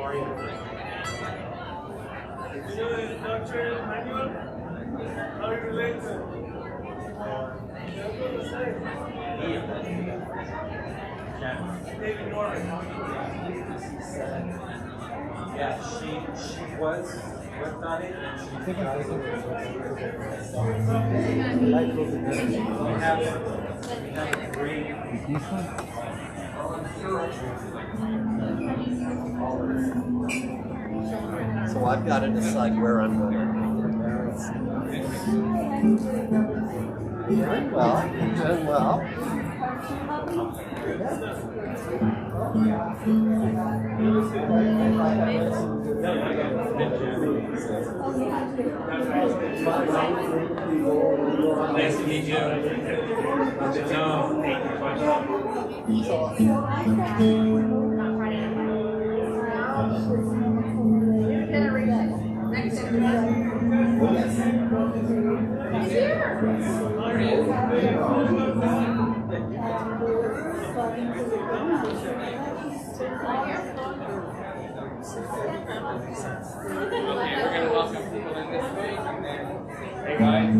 are you? You know the doctor manual? How you relate to David Norman. Yeah, she was with Donnie, and she got it. We have three. So I've got to decide where I'm going. Doing well, doing well. Nice to meet you. We're going to welcome people in this way. Hey guys.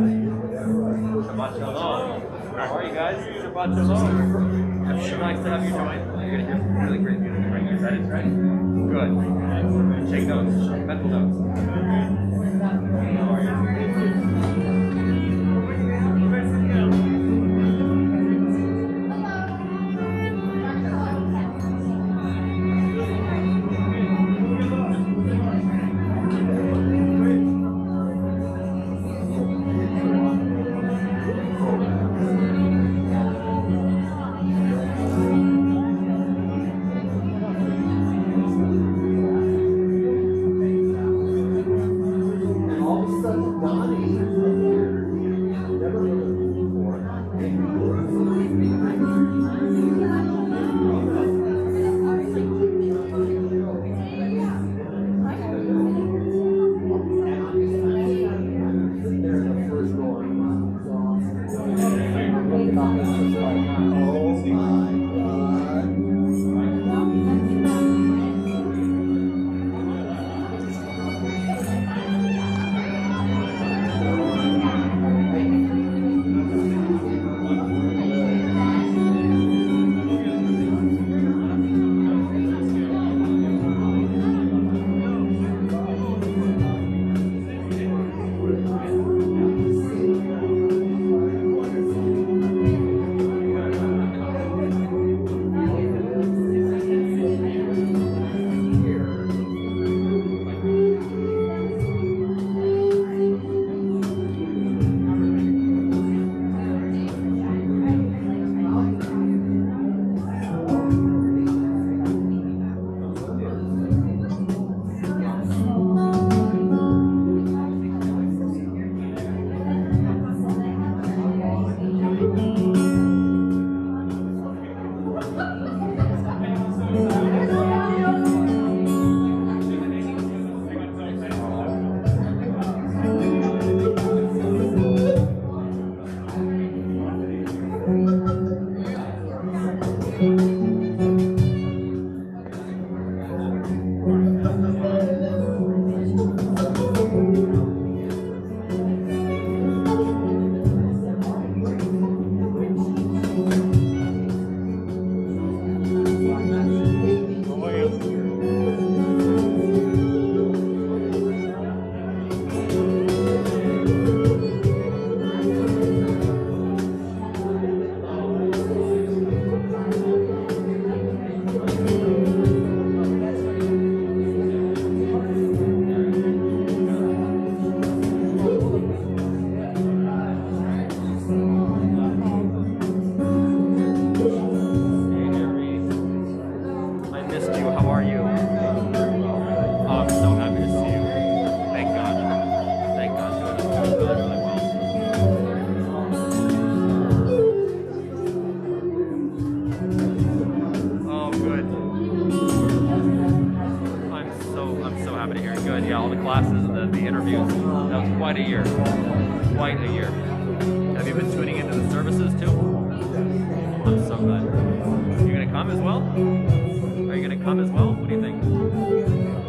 Shabbat Shalom. How are you guys? Shabbat Shalom. I'm sure nice to have you join. You're going to hear some really great music right here. That is right. Good. Take notes. Mental notes. How are you? quite a year. Quite a year. Have you been tuning into the services too? I'm so glad. You're going to come as well? Are you going to come as well? What do you think?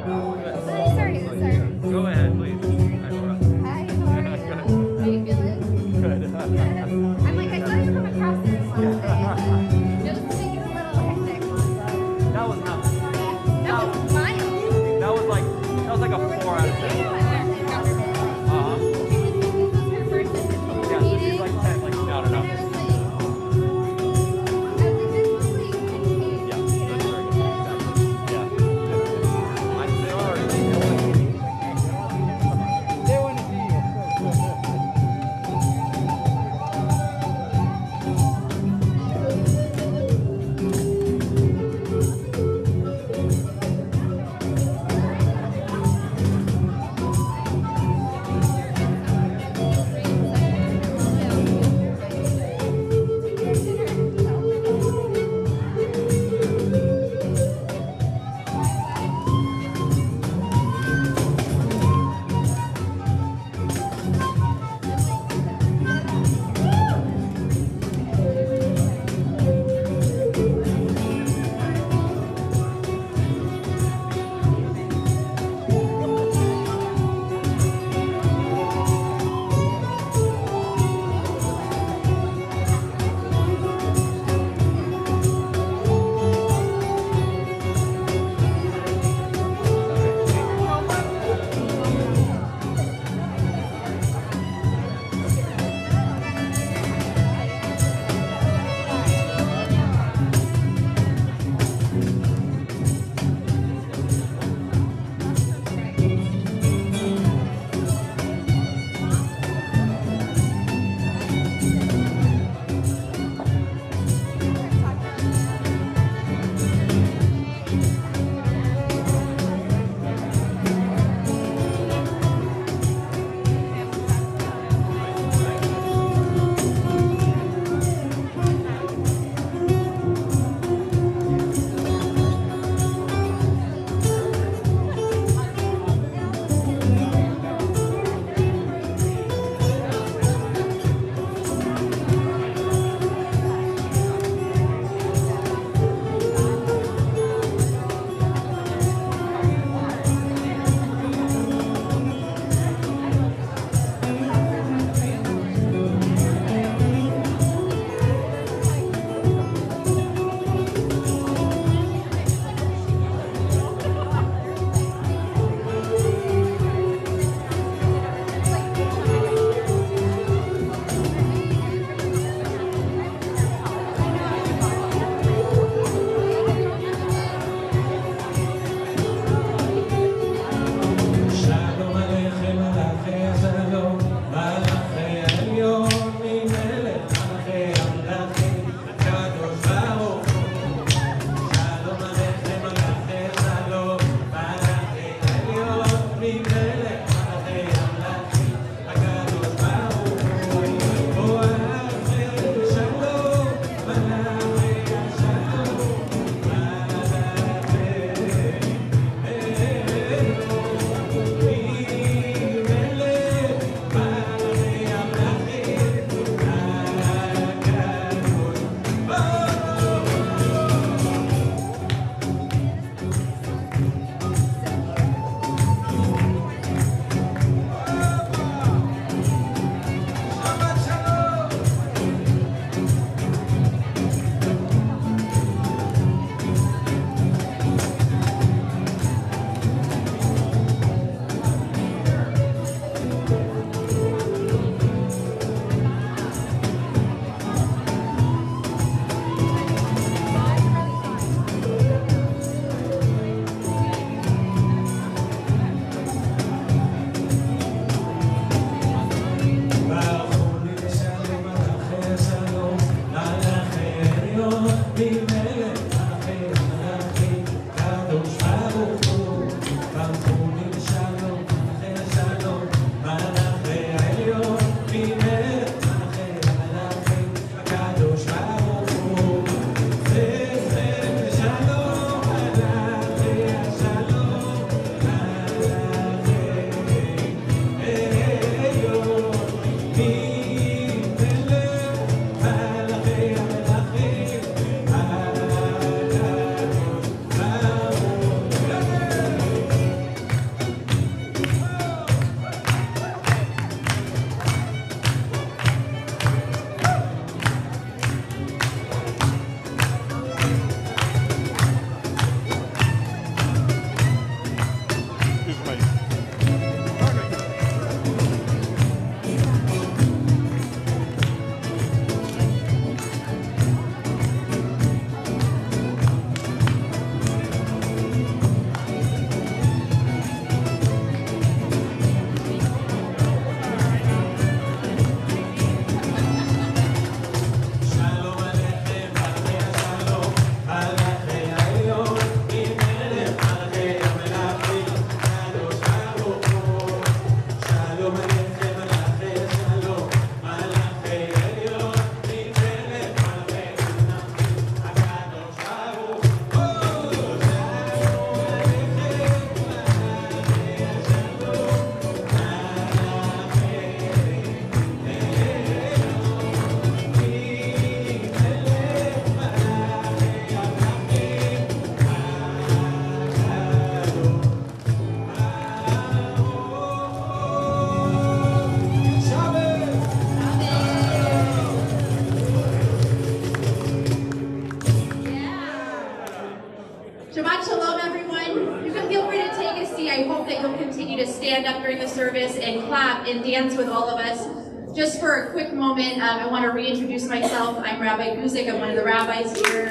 Shabbat Shalom, everyone. You can feel free to take a seat. I hope that you'll continue to stand up during the service and clap and dance with all of us. Just for a quick moment, I want to reintroduce myself. I'm Rabbi Guzik. I'm one of the rabbis here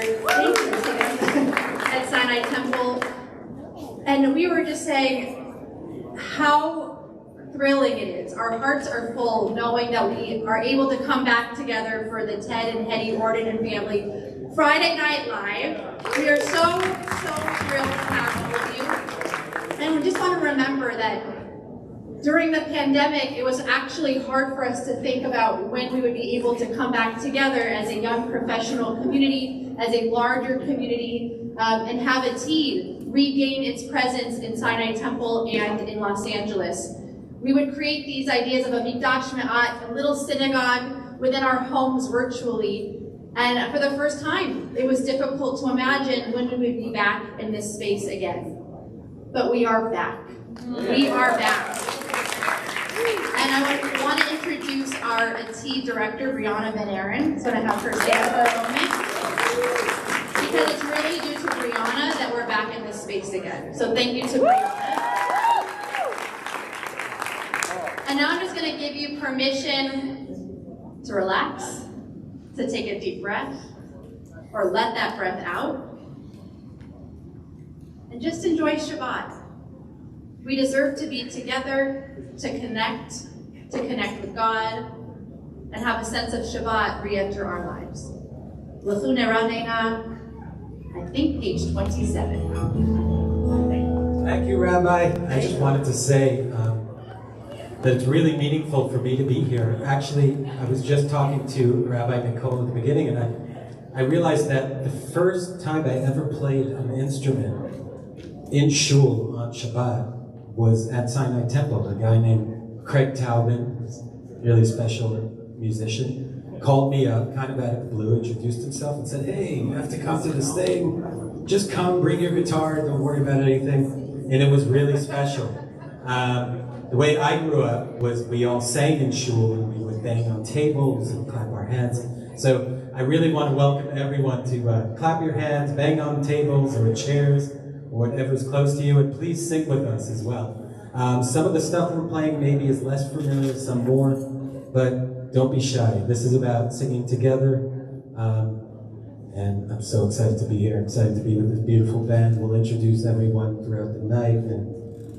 at Sinai Temple. And we were just saying how thrilling it is. Our hearts are full knowing that we are able to come back together for the Ted and Hedy, Orden and family Friday Night Live. We are so thrilled to have all of you. And we just want to remember that during the pandemic, it was actually hard for us to think about when we would be able to come back together as a young professional community, as a larger community, and have a team regain its presence in Sinai Temple and in Los Angeles. We would create these ideas of a mikdash me'at, a little synagogue within our homes virtually. And for the first time, it was difficult to imagine when we would be back in this space again. But we are back. We are back. And I want to introduce our AT director, Brianna Van Aaron. So I'm going to have her stand for a moment. Because it's really due to Brianna that we're back in this space again. So thank you to Brianna. And now I'm just going to give you permission to relax, to take a deep breath, or let that breath out, and just enjoy Shabbat. We deserve to be together, to connect with God, and have a sense of Shabbat re-enter our lives. L'chu neranena, I think page 27. Thank you, Rabbi. I just wanted to say that it's really meaningful for me to be here. Actually, I was just talking to Rabbi Nicole at the beginning, and I realized that the first time I ever played an instrument in shul on Shabbat was at Sinai Temple. A guy named Craig Taubman, a really special musician, called me up kind of out of the blue, introduced himself and said, "Hey, you have to come to this thing. Just come, bring your guitar, don't worry about anything." And it was really special. The way I grew up was we all sang in shul and we would bang on tables and clap our hands. So I really want to welcome everyone to clap your hands, bang on tables or chairs or whatever's close to you, and please sing with us as well. Some of the stuff we're playing maybe is less familiar, some more, but don't be shy. This is about singing together, and I'm so excited to be here, excited to be with this beautiful band. We'll introduce everyone throughout the night, and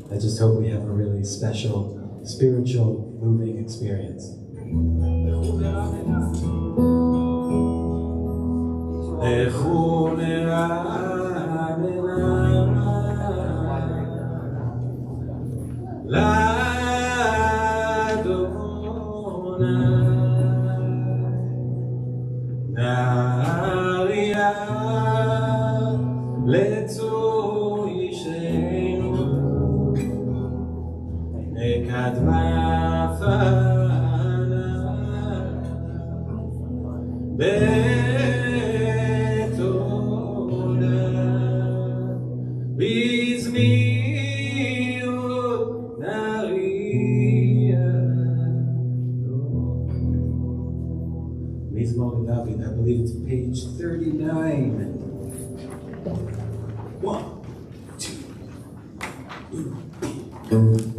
I just hope we have a really special, spiritual, moving experience. Duvid, I believe it's page 39. 1, 2, 3.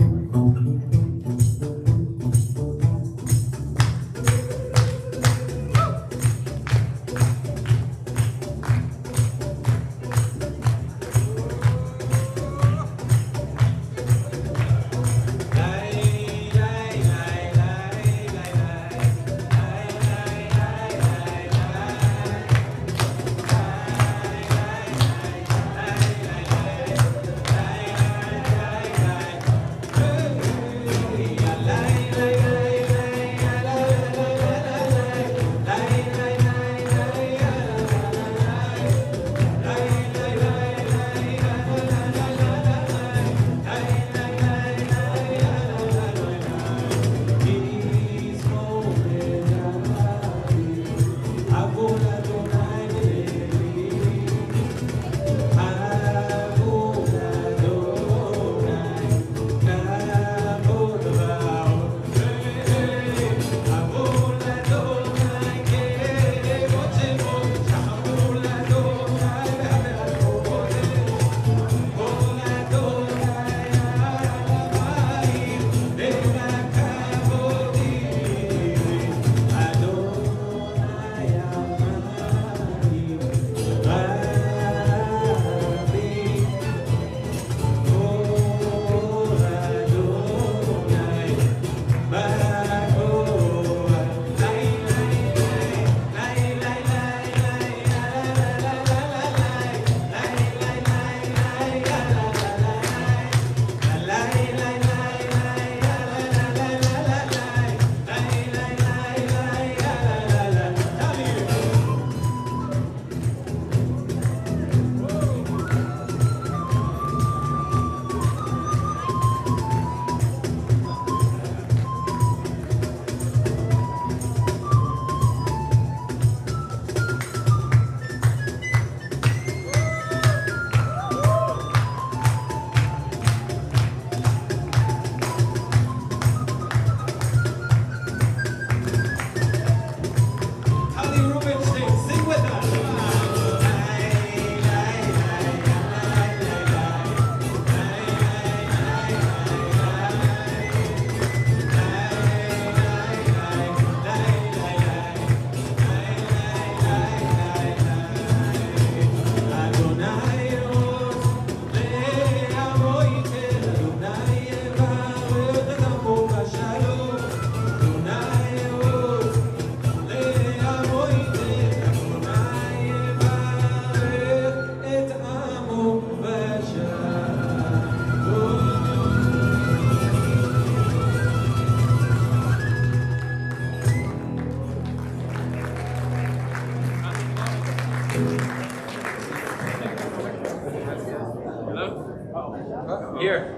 Here.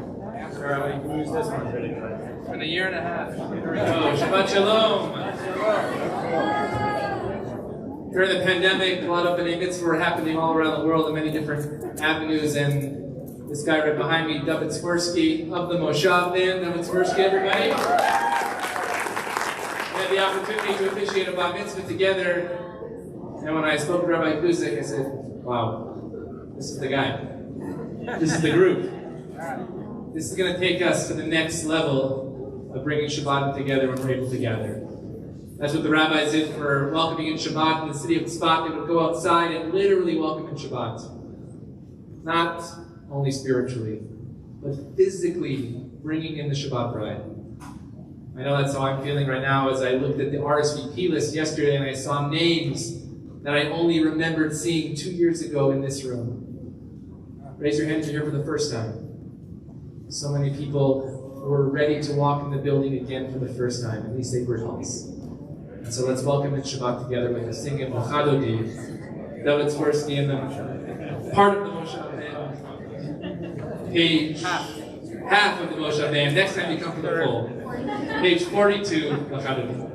Rabbi, you can use this one. It's been a year and a half. Here we go. Shabbat Shalom. During the pandemic, a lot of b'nai mitzvahs were happening all around the world in many different avenues, and this guy right behind me, Duvid Swirsky of the Moshav Band. Duvid Swirsky, everybody. We had the opportunity to officiate a bar mitzvah together, and when I spoke to Rabbi Guzik, I said, wow, this is the guy. This is the group. This is going to take us to the next level of bringing Shabbat together when we're able to gather. That's what the rabbis did for welcoming in Shabbat in the city of Tzfat. They would go outside and literally welcome in Shabbat. Not only spiritually, but physically bringing in the Shabbat bride. I know that's how I'm feeling right now as I looked at the RSVP list yesterday and I saw names that I only remembered seeing 2 years ago in this room. Raise your hand if you're here for the first time. So many people were ready to walk in the building again for the first time. At least they were close. And so let's welcome in Shabbat together with the singing of Hedy, Duvid Swirsky, and the part of the Moshav Band. Page half of the Moshav Band. Next time you come for the full. Page 42 of Hedy.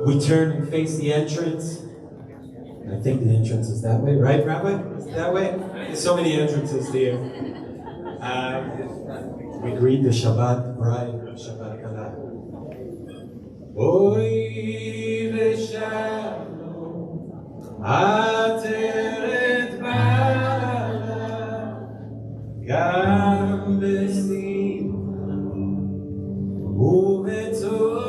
We turn and face the entrance. I think the entrance is that way, right, Rabbi? Is it that way? There's so many entrances here. We greet the Shabbat bride, Shabbat Kala. Oy v'shalom, ateret bala, gam b'simcha, u'b'tzor.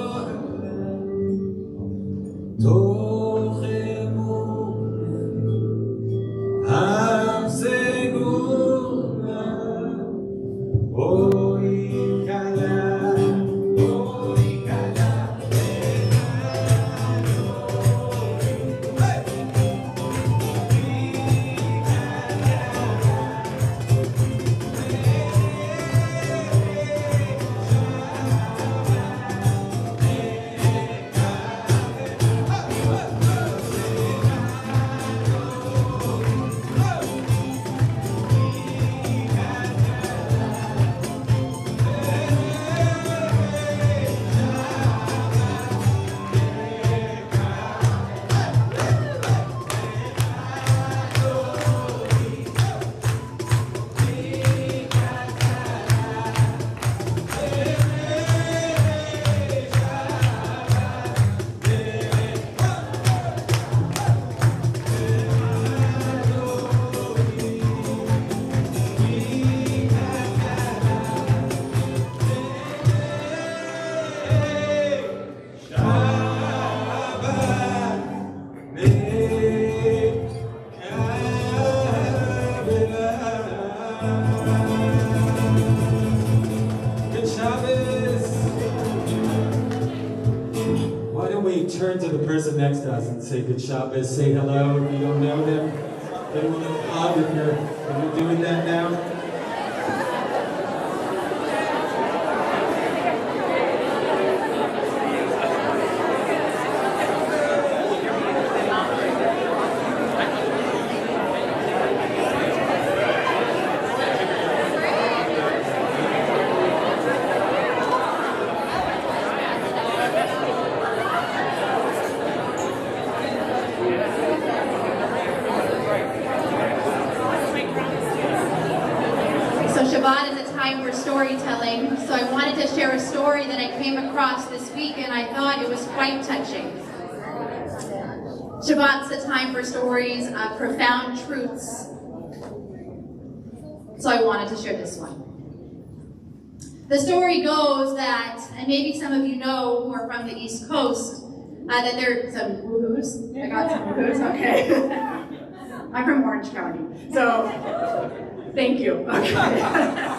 person next to us and say good Shabbos, say hello if you don't know them. Give them a little hug if you're doing that now. Shabbat is a time for storytelling, so I wanted to share a story that I came across this week and I thought it was quite touching. Shabbat's a time for stories of profound truths, so I wanted to share this one. The story goes that, and maybe some of you know who are from the East Coast, that there are some woohoos. I got some woohoos, okay. I'm from Orange County, so thank you. Okay.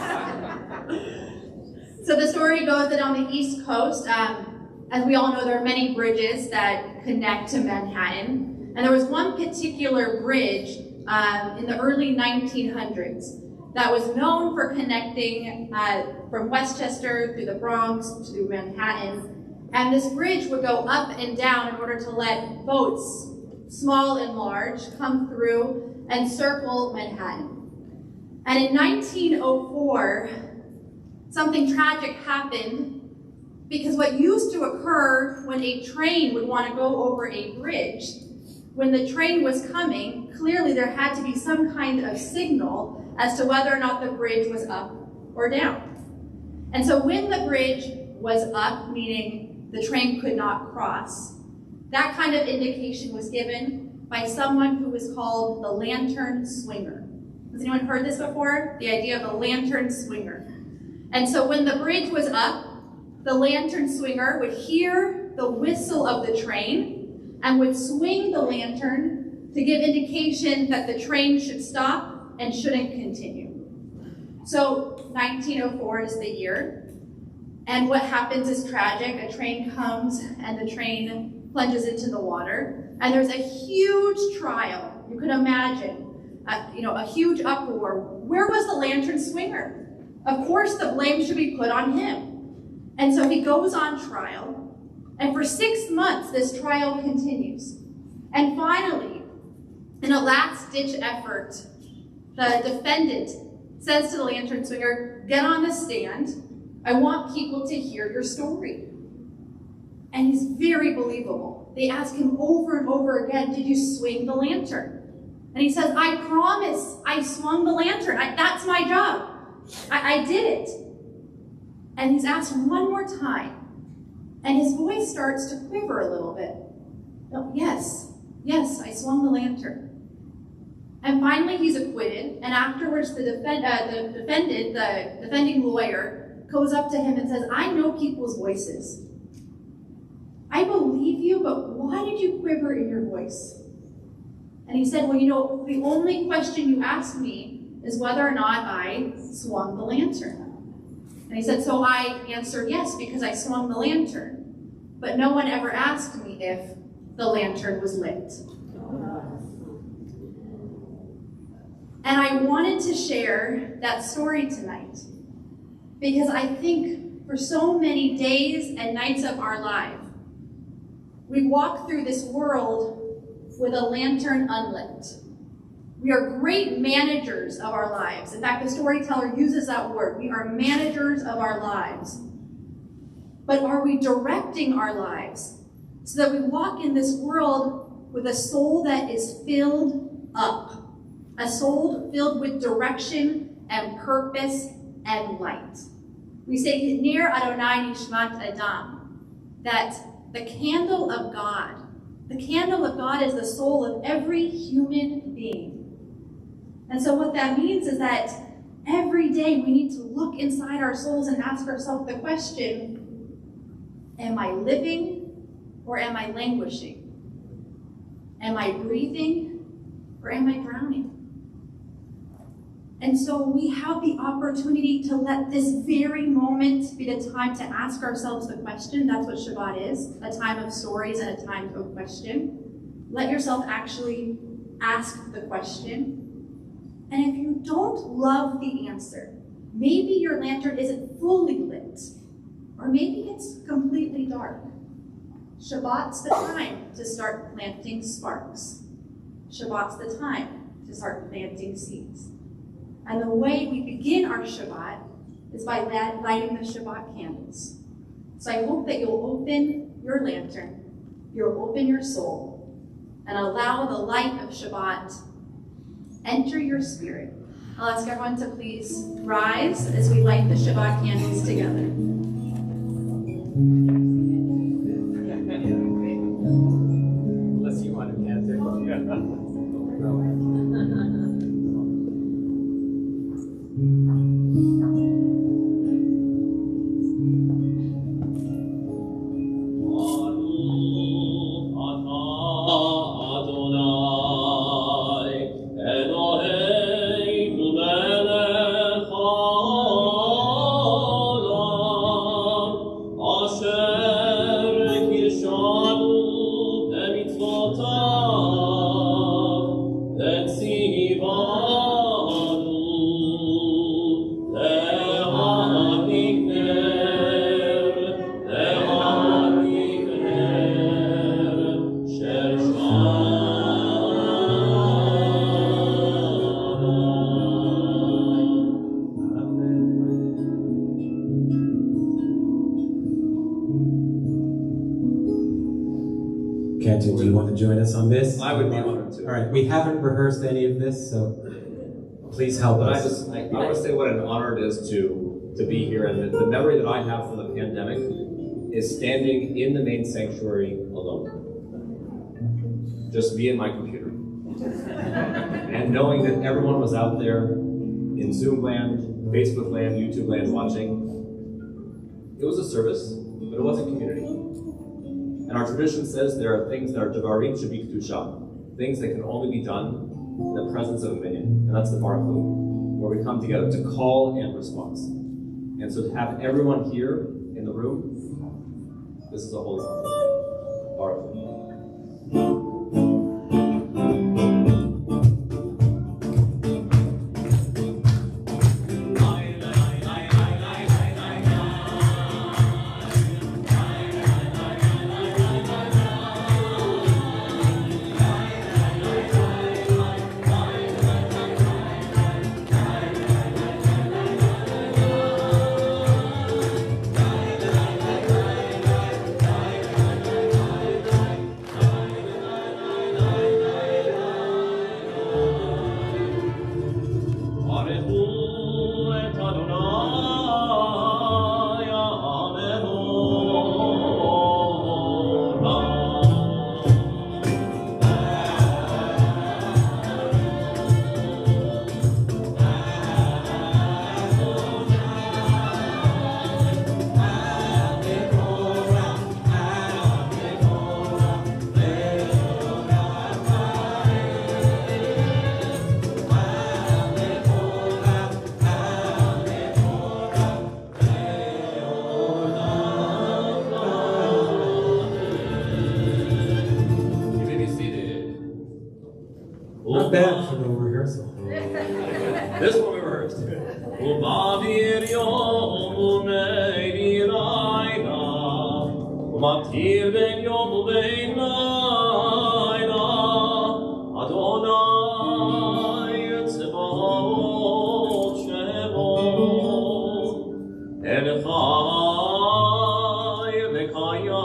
So the story goes that on the East Coast, as we all know, there are many bridges that connect to Manhattan. And there was one particular bridge in the early 1900s that was known for connecting from Westchester through the Bronx to Manhattan. And this bridge would go up and down in order to let boats, small and large, come through and circle Manhattan. And in 1904, something tragic happened because what used to occur when a train would want to go over a bridge, when the train was coming, clearly there had to be some kind of signal as to whether or not the bridge was up or down. And so when the bridge was up, meaning the train could not cross, that kind of indication was given by someone who was called the lantern swinger. Has anyone heard this before? The idea of a lantern swinger. And so when the bridge was up, the lantern swinger would hear the whistle of the train and would swing the lantern to give indication that the train should stop and shouldn't continue. So 1904 is the year, and what happens is tragic. A train comes and the train plunges into the water, and there's a huge trial. You can imagine. A huge uproar. Where was the lantern swinger? Of course, the blame should be put on him. And so he goes on trial, and for 6 months, this trial continues. And finally, in a last-ditch effort, the defendant says to the lantern swinger, "Get on the stand. I want people to hear your story." And he's very believable. They ask him over and over again, "Did you swing the lantern?" And he says, "I promise I swung the lantern. That's my job. I did it." And he's asked one more time, and his voice starts to quiver a little bit. "Oh, yes, I swung the lantern." And finally he's acquitted, and afterwards the defending lawyer goes up to him and says, "I know people's voices. I believe you, but why did you quiver in your voice?" And he said, "Well, the only question you asked me is whether or not I swung the lantern." And he said, "So I answered yes, because I swung the lantern. But no one ever asked me if the lantern was lit." And I wanted to share that story tonight because I think for so many days and nights of our life, we walk through this world with a lantern unlit. We are great managers of our lives. In fact, the storyteller uses that word. We are managers of our lives. But are we directing our lives so that we walk in this world with a soul that is filled up, a soul filled with direction and purpose and light? We say, "Ner Adonai Nishmat Adam," that the candle of God is the soul of every human being. And so what that means is that every day we need to look inside our souls and ask ourselves the question, am I living or am I languishing? Am I breathing or am I drowning? And so we have the opportunity to let this very moment be the time to ask ourselves the question. That's what Shabbat is, a time of stories and a time of question. Let yourself actually ask the question. And if you don't love the answer, maybe your lantern isn't fully lit, or maybe it's completely dark. Shabbat's the time to start planting sparks. Shabbat's the time to start planting seeds. And the way we begin our Shabbat is by lighting the Shabbat candles. So I hope that you'll open your lantern, you'll open your soul, and allow the light of Shabbat enter your spirit. I'll ask everyone to please rise as we light the Shabbat candles together. Unless you want to dance it. Do you want to join us on this? I would be honored to. All right, we haven't rehearsed any of this, so please help But us. I want to say what an honor it is to be here, and the memory that I have from the pandemic is standing in the main sanctuary alone. Just me and my computer. And knowing that everyone was out there in Zoom land, Facebook land, YouTube land watching. It was a service, but it wasn't community. And our tradition says there are things that are devarim shebi kedusha, things that can only be done in the presence of a minyan, and that's the baruch hu, where we come together to call and response. And so to have everyone here in the room, this is a holy moment. Baruch hu. Not bad for the rehearsal. This one we rehearsed. ומתיר בין יום ובין לילה, אדוני צבאות שמו, אל חי וקיים,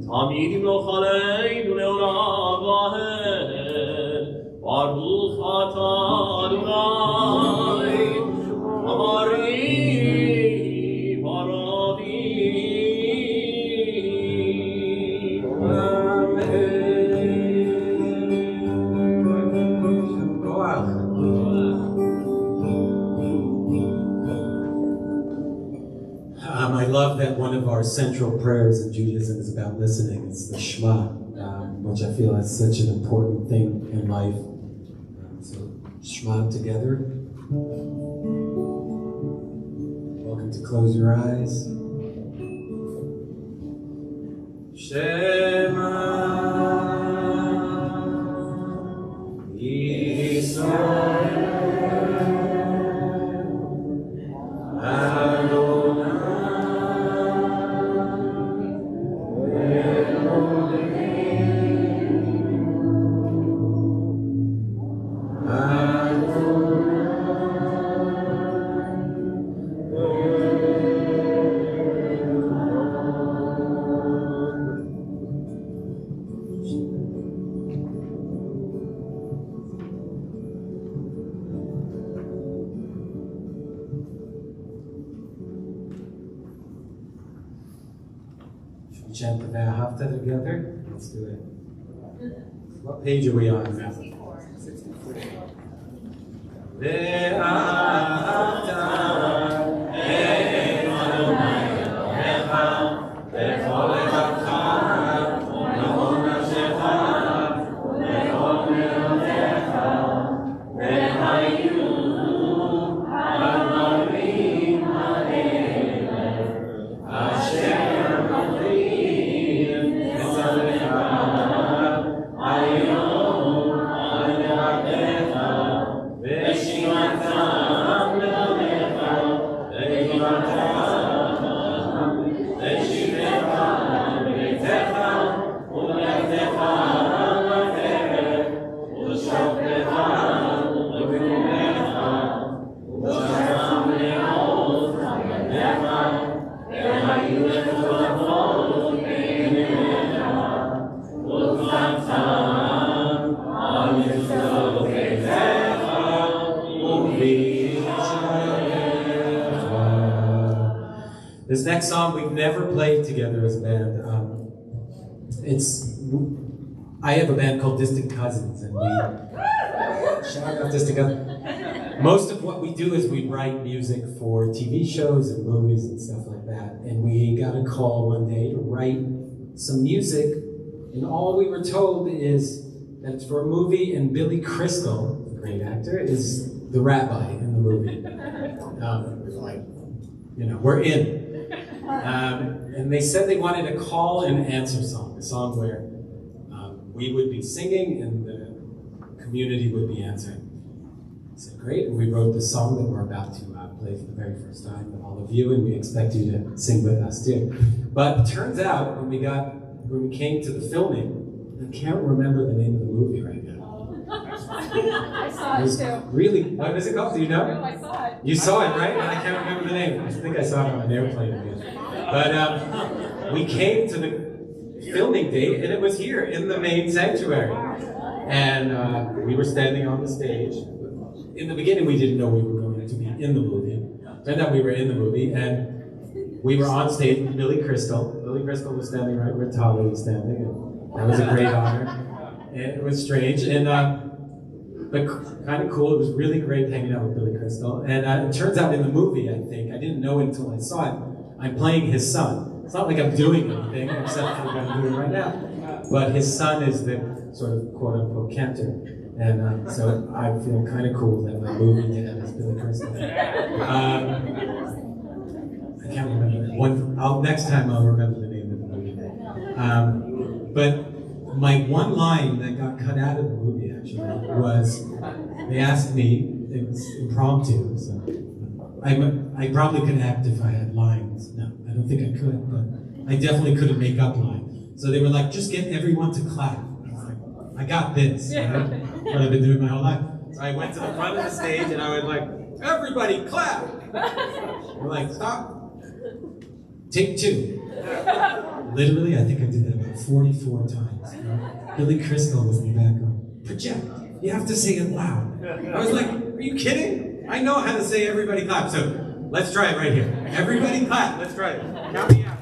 תמיד ימלוך עלינו לעולם ועד, ברוך אתה אדוני, אמרי I love that one of our central prayers in Judaism is about listening. It's the Shema, which I feel is such an important thing in life. So, Shema together. Welcome to close your eyes. Shema Yisrael Adonai chant the Ve'ahavta together. Let's do it. What page are we on now? 64. Ve'ahavta et Adonai Elohecha b'chol levacha u'b'chol nafshecha u'b'chol me'odecha ve'hayu ha'dvarim ha'ele asher This next song we've never played together as a band. I have a band called Distant Cousins, and shout out Distant Cousins. Most of what we do is we write music for TV shows and movies and stuff like that. And we got a call one day to write some music, and all we were told is that it's for a movie, and Billy Crystal, the great actor, is the rabbi in the movie. It was like, we're in. And they said they wanted a call and answer song, a song where we would be singing and the community would be answering. I said, great, and we wrote the song that we're about to play for the very first time with all of you, and we expect you to sing with us too. But it turns out, when we came to the filming, I can't remember the name of the movie right now. I saw it too. Really, what was it called? Do you know? No, I saw it. You saw it, right? And I can't remember the name. I think I saw it on an airplane again. But we came to the filming date, and it was here in the main sanctuary. And we were standing on the stage. In the beginning, we didn't know we were going to be in the movie. Turned out we were in the movie, and we were on stage with Billy Crystal. Billy Crystal was standing right where Tali was standing, and that was a great honor. And it was strange, and but kind of cool. It was really great hanging out with Billy Crystal. And it turns out in the movie, I think, I didn't know until I saw it, I'm playing his son. It's not like I'm doing anything except for what I'm doing right now. But his son is the sort of quote-unquote cantor. And so I feel kind of cool that my movie dad is Billy Crystal. I can't remember. Next time I'll remember the name of the movie. But my one line that got cut out of the movie, actually, was they asked me, it was impromptu, so I probably could act if I had lines. No, I don't think I could, but I definitely couldn't make up lines. So they were like, just get everyone to clap. I was like, I got this, right? What I've been doing my whole life. So I went to the front of the stage and I was like, everybody clap! We're like, stop. Take two. Literally, I think I did that about 44 times. Billy Crystal was in the back going, project, you have to say it loud. I was like, are you kidding? I know how to say everybody clap, so let's try it right here. Everybody clap, let's try it. Count me out.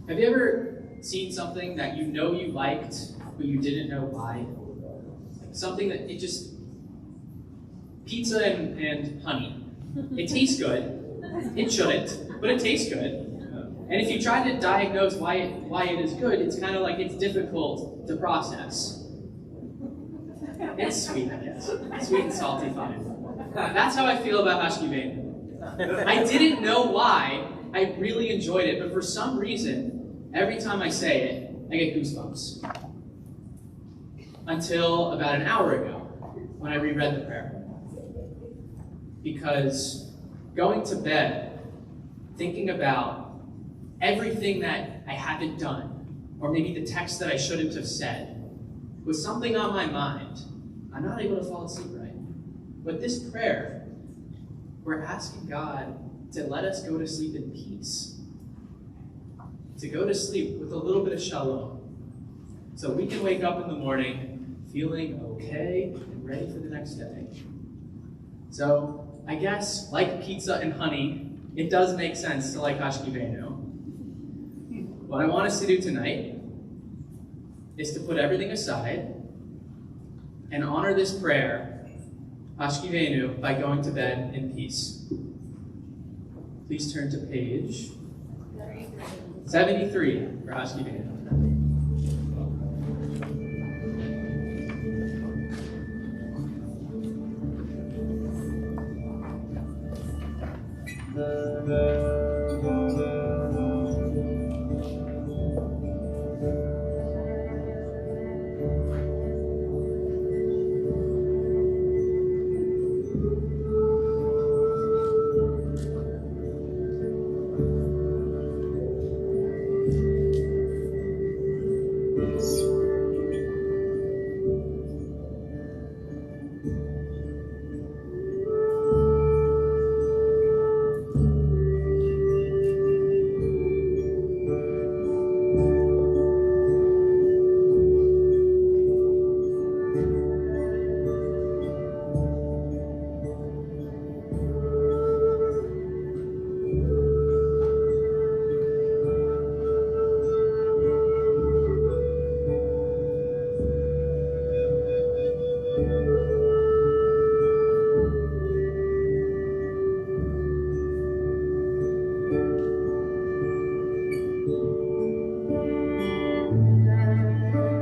Have you ever seen something that you know you liked, but you didn't know why? Something that it just, pizza and honey. It tastes good. It shouldn't, but it tastes good. And if you try to diagnose why it is good, it's kind of like it's difficult to process. It's sweet, I guess. Sweet and salty, fine. That's how I feel about Hashkivenu. I didn't know why. I really enjoyed it, but for some reason, every time I say it, I get goosebumps. Until about an hour ago, when I reread the prayer. Because going to bed, thinking about everything that I haven't done, or maybe the text that I shouldn't have said, with something on my mind, I'm not able to fall asleep right. But this prayer, we're asking God to let us go to sleep in peace. To go to sleep with a little bit of shalom. So we can wake up in the morning feeling okay and ready for the next day. So I guess, like pizza and honey, it does make sense to like Hashkivenu. What I want us to do tonight is to put everything aside and honor this prayer, Hashkivenu, by going to bed in peace. Please turn to page 73 for Hashkivenu.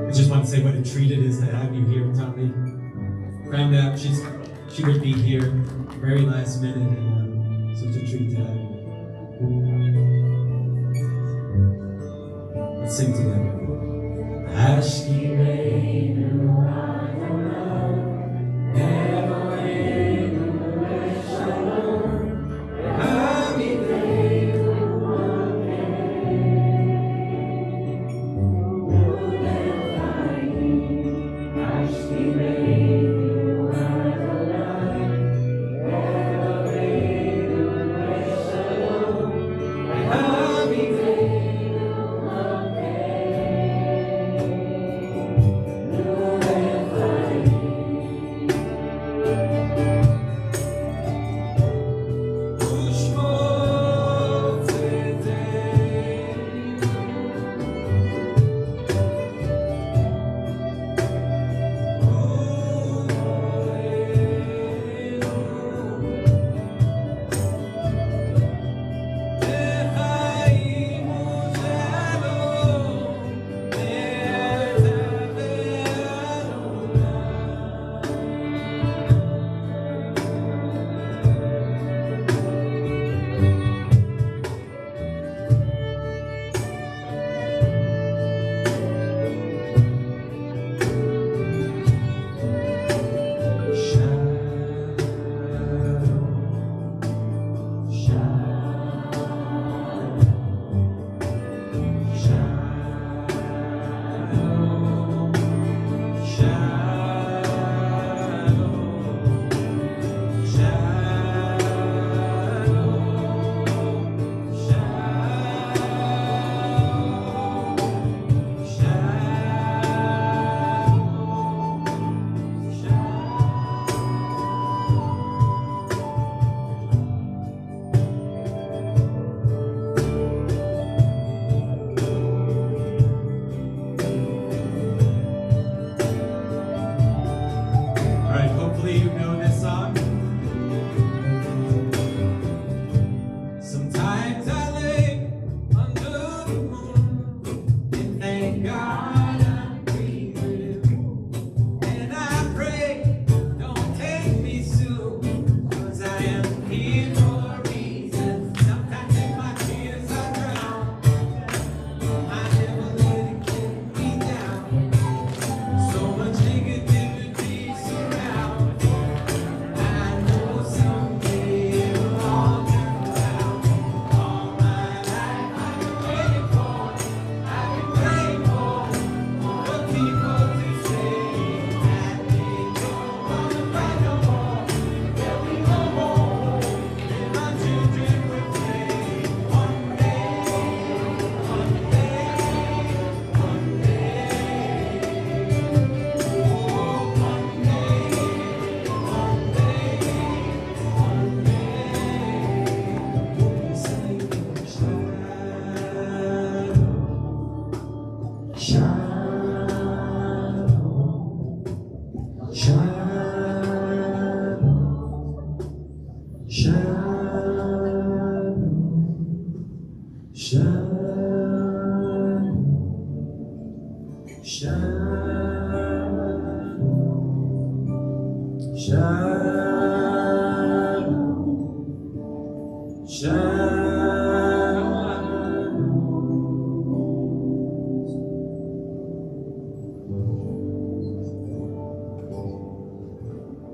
I just want to say what a treat it is to have you here, Tommy. Grandma, she would be here very last minute, and such a treat to have you. Let's sing together. Hashkivenu Adonai, Eloheinu Shalom, Hamidenu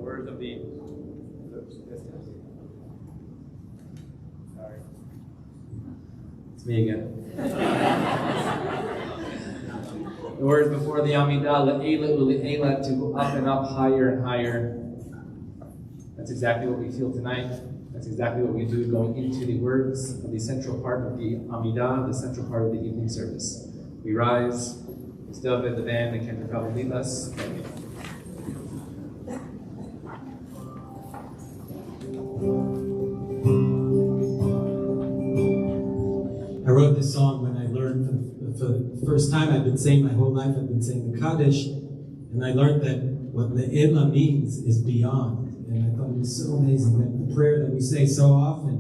Words of the sorry. It's me again. The words before the Amidah, le'ela u'le'ela, to go up and up, higher and higher. That's exactly what we feel tonight. That's exactly what we do going into the words of the central part of the Amidah, the central part of the evening service. We rise. It's Duvid, the band, and Kendra will lead us. I wrote this song when I learned for the first time. I've been saying my whole life, I've been saying the Kaddish, and I learned that what Le'ela means is beyond. And I thought it was so amazing that the prayer that we say so often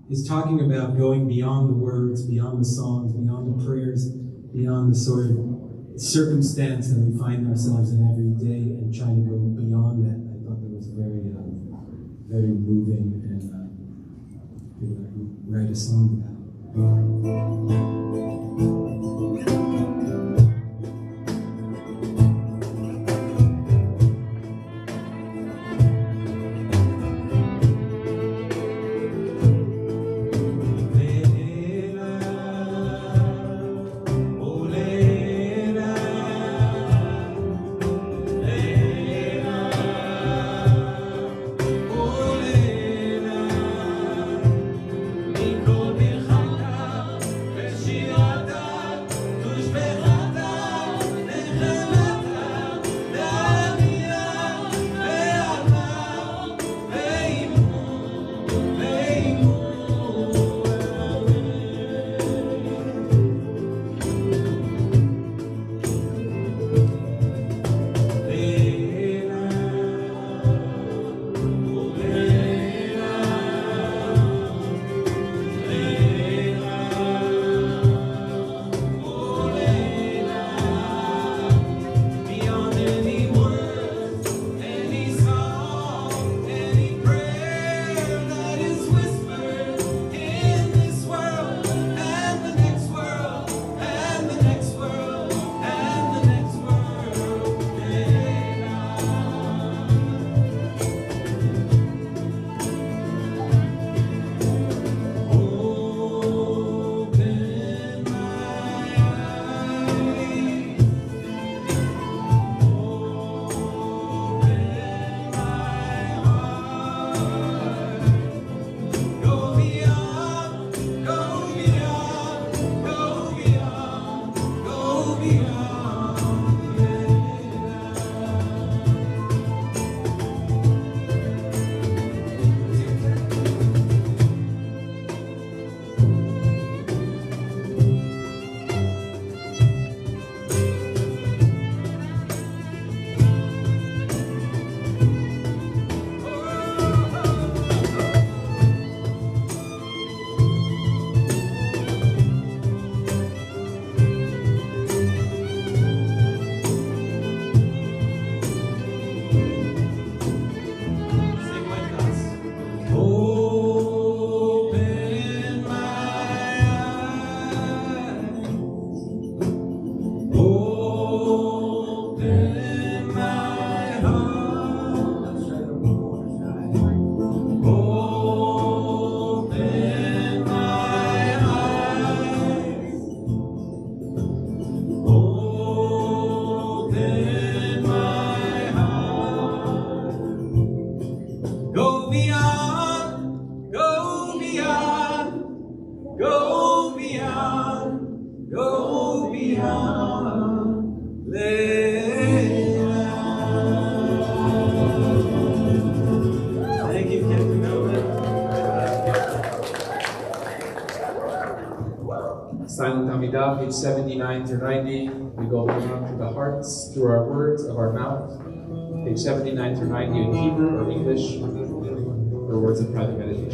is talking about going beyond the words, beyond the songs, beyond the prayers, beyond the sort of circumstance that we find ourselves in every day, and trying to go beyond that. I thought that was very, very moving, and I feel like we write a song about it. Silent Amidah, page 79 through 90. We go beyond through the hearts, through our words of our mouth. Page 79 through 90 in Hebrew or English, or words of private meditation.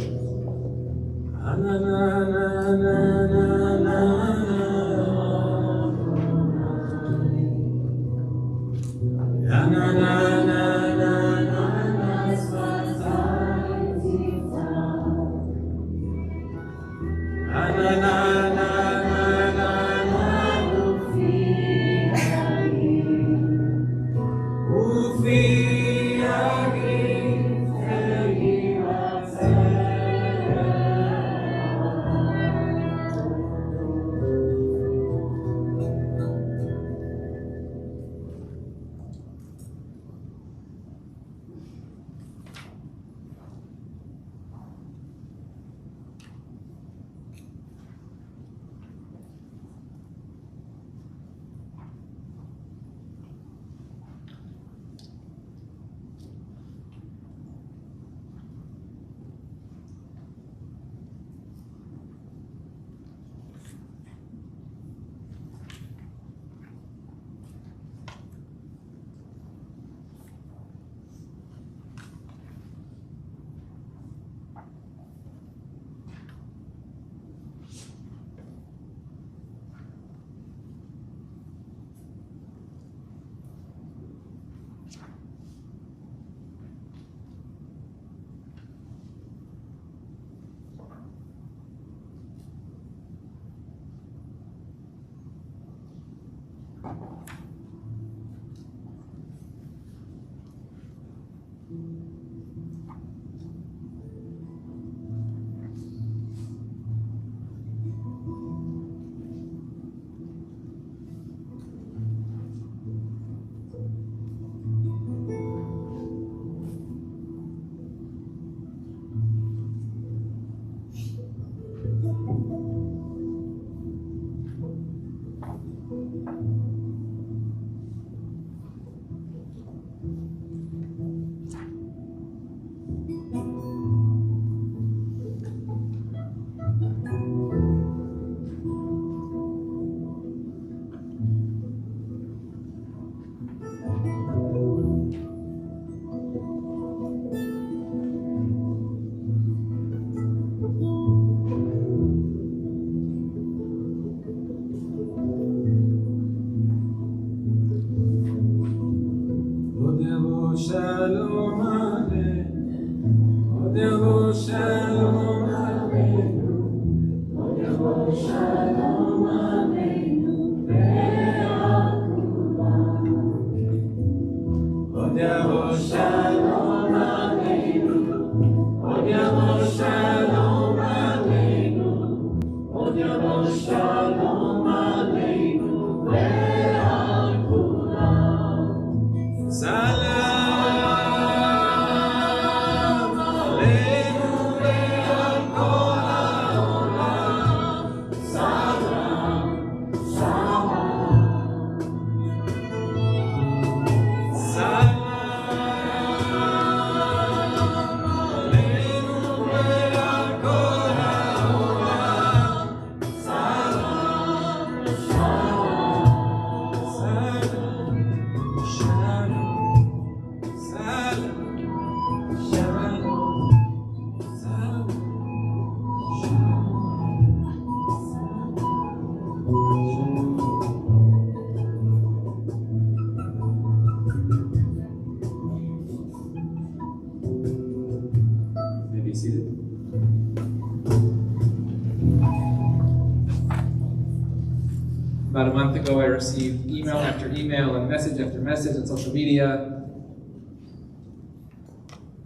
About a month ago, I received email after email and message after message on social media.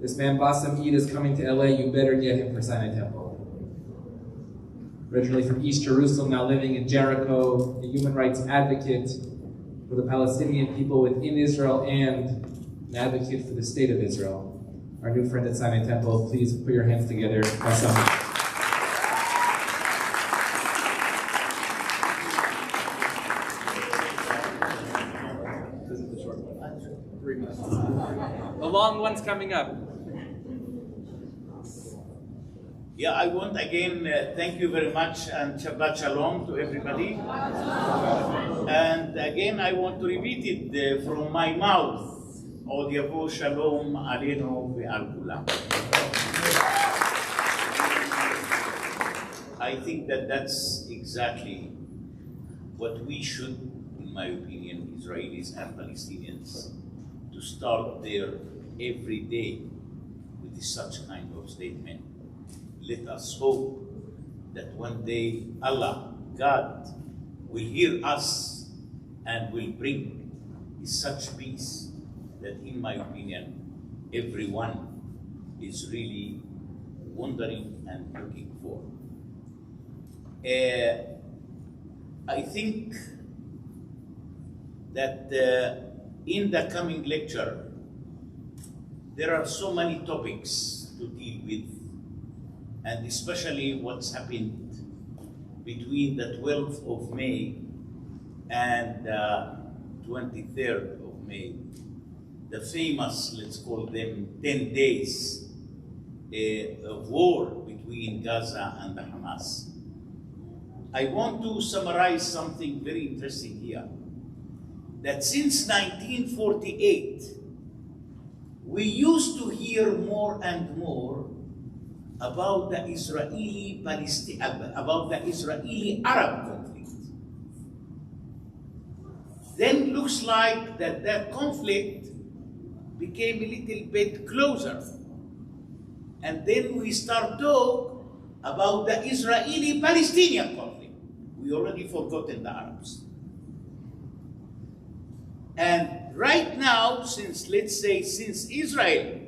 This man, Bassam Eid, is coming to LA. You better get him for Sinai Temple. Originally from East Jerusalem, now living in Jericho, a human rights advocate for the Palestinian people within Israel and an advocate for the state of Israel. Our new friend at Sinai Temple, please put your hands together. Bassam. The long one's coming up. Yeah, I want again thank you very much and Shabbat Shalom to everybody. And again, I want to repeat it from my mouth. Od Yavo Shalom Aleinu ve'al kulam. I think that that's exactly what we should, in my opinion, Israelis and Palestinians, to start there every day with such kind of statement. Let us hope that one day Allah, God, will hear us and will bring such peace that, in my opinion, everyone is really wondering and looking for. I think that in the coming lecture, there are so many topics to deal with, and especially what's happened between the 12th of May and 23rd of May, the famous, let's call them 10 days of war between Gaza and the Hamas. I want to summarize something very interesting here, that since 1948, we used to hear more and more about the Israeli-Arab conflict. Then looks like that conflict became a little bit closer. And then we start talk about the Israeli-Palestinian conflict. We already forgotten the Arabs. And right now, since Israel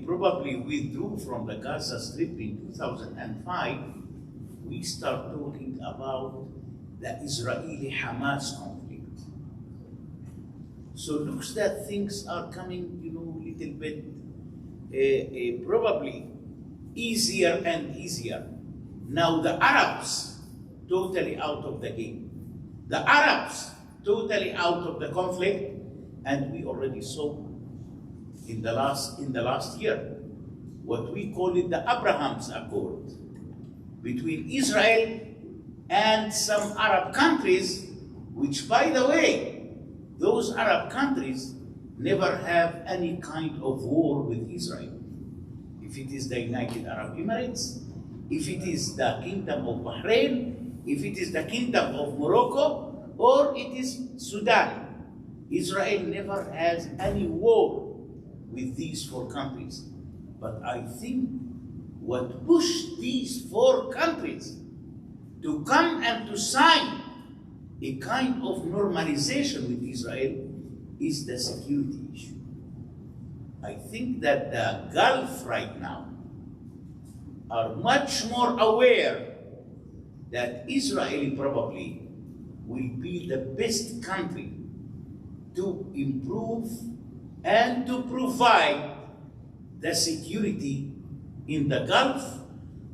probably withdrew from the Gaza Strip in 2005, we start talking about the Israeli-Hamas conflict. So looks that things are coming, a little bit probably easier and easier. Now the Arabs totally out of the game. The Arabs totally out of the conflict, and we already saw in the last year what we call it the Abraham's Accord between Israel and some Arab countries, which, by the way, those Arab countries never have any kind of war with Israel. If it is the United Arab Emirates, if it is the Kingdom of Bahrain, if it is the Kingdom of Morocco, or it is Sudan, Israel never has any war with these four countries. But I think what pushed these four countries to come and to sign a kind of normalization with Israel is the security issue. I think that the Gulf right now are much more aware that Israel probably will be the best country to improve and to provide the security in the Gulf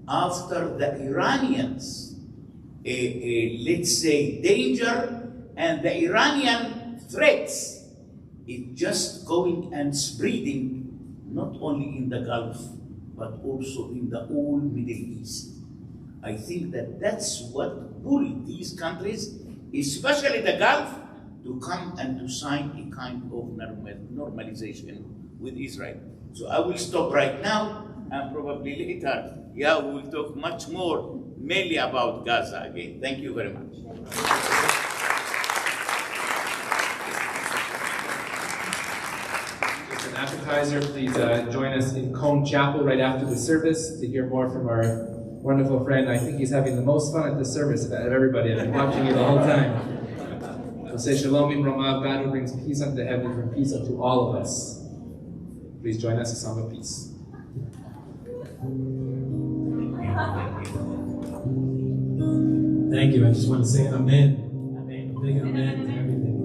after the Iranians, let's say, danger and the Iranian threats is just going and spreading not only in the Gulf, but also in the whole Middle East. I think that that's what pulled these countries, especially the Gulf, to come and to sign a kind of normalization with Israel. So I will stop right now, and probably later, we will talk much more, mainly about Gaza again. Thank you very much. As an appetizer, please join us in Cone Chapel right after the service to hear more from our wonderful friend. I think he's having the most fun at the service of everybody. I've been watching you the whole time. We'll say Shalom in Ramav, God who brings peace unto heaven, bring peace unto all of us. Please join us in Song of Peace. Thank you. I just want to say amen. Amen. Big amen to everything.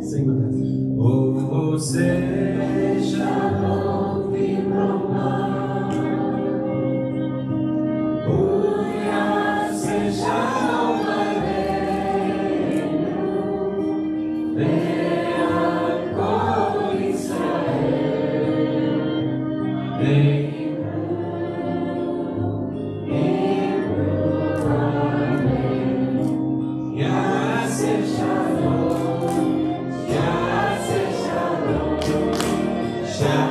Sing with us. Oh, say shalom v'romah. Oh, yeah, say shalom aleinu. Ve'al kol Yisrael. Shalom.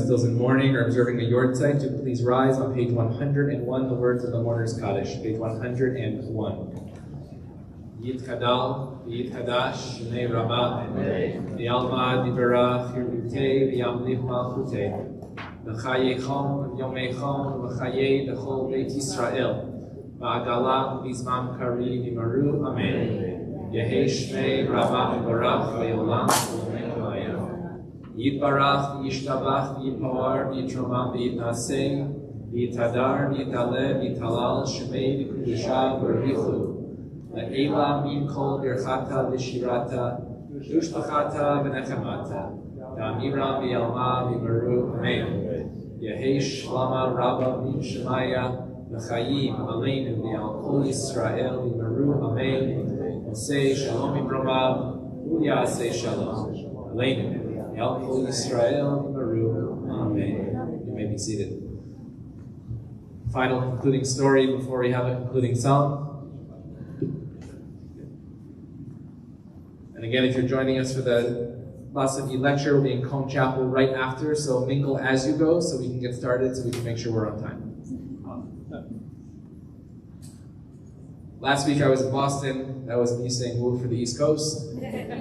those in mourning or observing a yortzeit to please rise on page 101, the words of the mourner's Kaddish, page 101. Yitkadal, Yitkadash, Shnei Rabbah, V'yalma Diberach, Hirutei, V'yamlich Malchutei, V'chayechon, V'yomechon, V'chayei, D'chol Beit Yisrael, V'agalam, V'zman Kari, V'maru, Amen. Yehei Shmei Rabbah Barach, V'yolam, V'yomechayim. Yitbarach, Yishtabach, Yipawar, Yitromam, Yitnasei, Yitadar, Yitaleh, Yitalal, Shemei, V'kudusha, V'richu. La'ela min kol birchata v'shirata, Dushbachata v'nechamata, Da'amira v'yalma v'maru, Amen. Yehei Shlama Rabba min Shemaya, V'chayim aleinu v'yal kol Yisrael v'maru, Amen. Osei shalom v'bramav, U'yasei shalom, aleinu. Yalkol Yisrael Maru. Amen. You may be seated. Final concluding story before we have a concluding psalm. And again, if you're joining us for the Vasavi lecture, we'll be in Cone Chapel right after, so mingle as you go so we can get started, so we can make sure we're on time. Last week I was in Boston. That was me saying move for the East Coast.